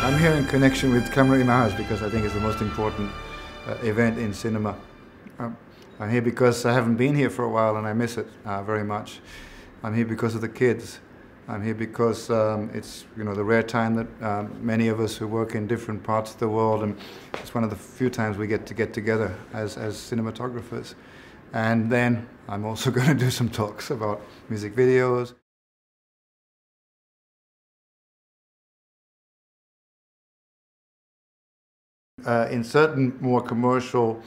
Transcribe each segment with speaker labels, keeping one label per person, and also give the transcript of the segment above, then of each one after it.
Speaker 1: I'm here in connection with Camerimage because I think it's the most important event in cinema. I'm here because I haven't been here for a while and I miss it very much. I'm here because of the kids. I'm here because it's the rare time that many of us who work in different parts of the world, and it's one of the few times we get together as cinematographers. And then I'm also going to do some talks about music videos. In certain more commercial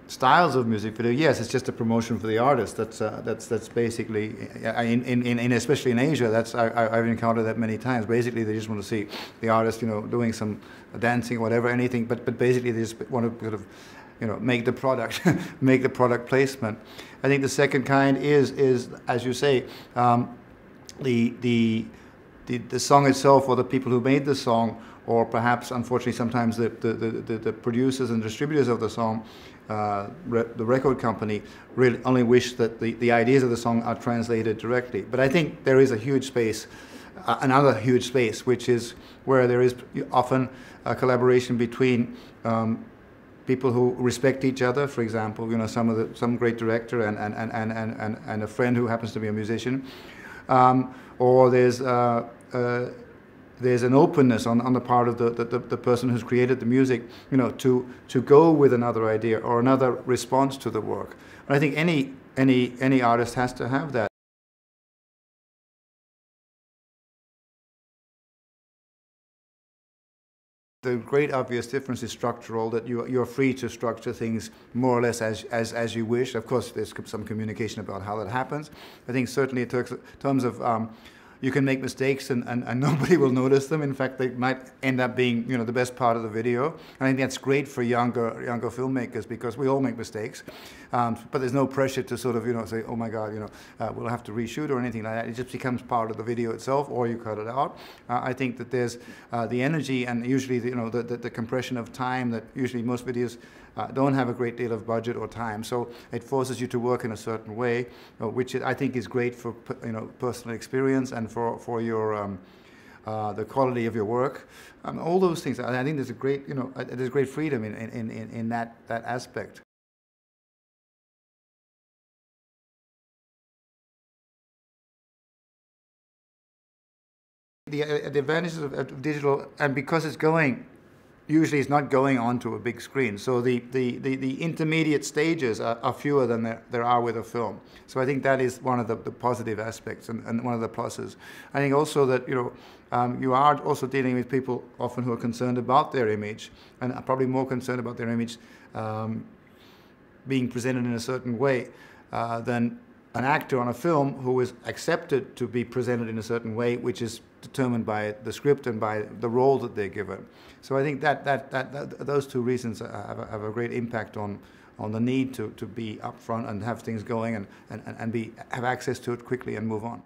Speaker 1: styles of music video, yes, it's just a promotion for the artist. That's basically, especially in Asia, I've encountered that many times. Basically, they just want to see the artist, doing some dancing or whatever, anything. But basically, they just want to sort of, make the product, make the product placement. I think the second kind is as you say, the song itself, or the people who made the song, or perhaps, unfortunately, sometimes the producers and distributors of the song, the record company, really only wish that the ideas of the song are translated directly. But I think there is a huge space, another huge space, which is where there is often a collaboration between people who respect each other. For example, some great director and a friend who happens to be a musician, or there's an openness on the part of the person who's created the music, to go with another idea or another response to the work. And I think any artist has to have that. The great obvious difference is structural, that you're free to structure things more or less as you wish. Of course, there's some communication about how that happens. I think certainly in terms of you can make mistakes and nobody will notice them. In fact, they might end up being the best part of the video. And I think that's great for younger filmmakers, because we all make mistakes. But there's no pressure to sort of say, oh my God, we'll have to reshoot or anything like that. It just becomes part of the video itself, or you cut it out. I think that there's the energy and usually the compression of time that usually most videos don't have a great deal of budget or time, so it forces you to work in a certain way, which I think is great for personal experience and for your the quality of your work, all those things. I think there's a great there's great freedom in that aspect. The advantages of digital, and because it's usually it's not going onto a big screen. So the intermediate stages are fewer than there are with a film. So I think that is one of the positive aspects and one of the pluses. I think also that you are also dealing with people often who are concerned about their image, and are probably more concerned about their image being presented in a certain way than an actor on a film who is accepted to be presented in a certain way, which is determined by the script and by the role that they're given. So I think that those two reasons have a great impact on the need to be upfront and have things going and have access to it quickly and move on.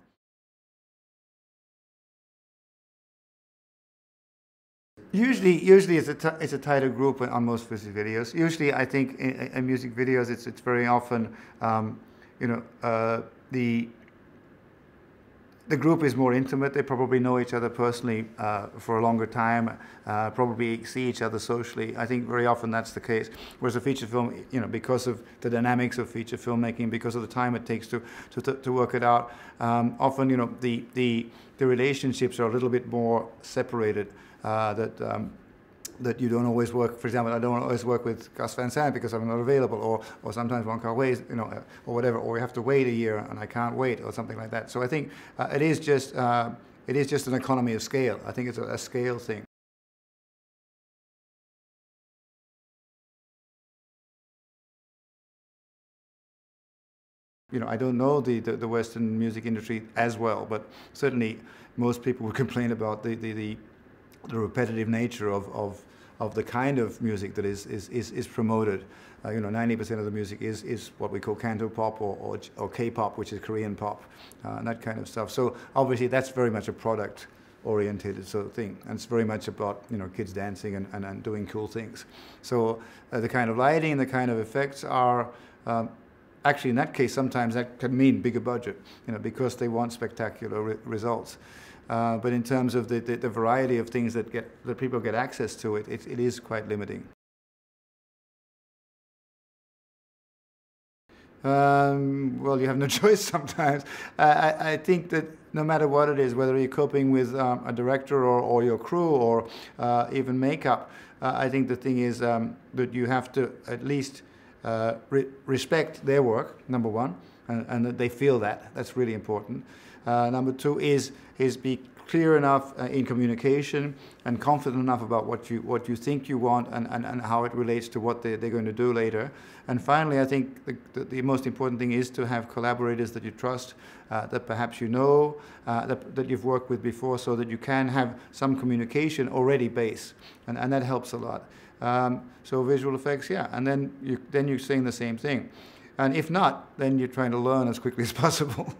Speaker 1: Usually it's a tighter group on most music videos. Usually, I think in music videos it's very often the group is more intimate. They probably know each other personally for a longer time, probably see each other socially. I think very often that's the case. Whereas a feature film, because of the dynamics of feature filmmaking, because of the time it takes to work it out, often the relationships are a little bit more separated. That you don't always work. For example, I don't always work with Gus Van Sant because I'm not available, or sometimes one can't wait, or whatever, or we have to wait a year and I can't wait, or something like that. So I think it is just an economy of scale. I think it's a scale thing. I don't know the Western music industry as well, but certainly most people would complain about the repetitive nature of the kind of music that is promoted. 90% of the music is what we call canto pop or K-pop, which is Korean pop, and that kind of stuff. So obviously that's very much a product-oriented sort of thing, and it's very much about kids dancing and doing cool things. So the kind of lighting and the kind of effects are actually, in that case, sometimes that can mean bigger budget, because they want spectacular results. But in terms of the variety of things that people get access to, it is quite limiting. Well, you have no choice sometimes. I think that no matter what it is, whether you're coping with a director or your crew or even makeup, I think the thing is that you have to at least respect their work, number one, and that they feel that. That's really important. Number two is be clear enough in communication and confident enough about what you think you want and how it relates to what they're going to do later. And finally, I think the most important thing is to have collaborators that you trust, that perhaps you know, that you've worked with before, so that you can have some communication already base, and that helps a lot. So visual effects, yeah, and then you're saying the same thing. And if not, then you're trying to learn as quickly as possible.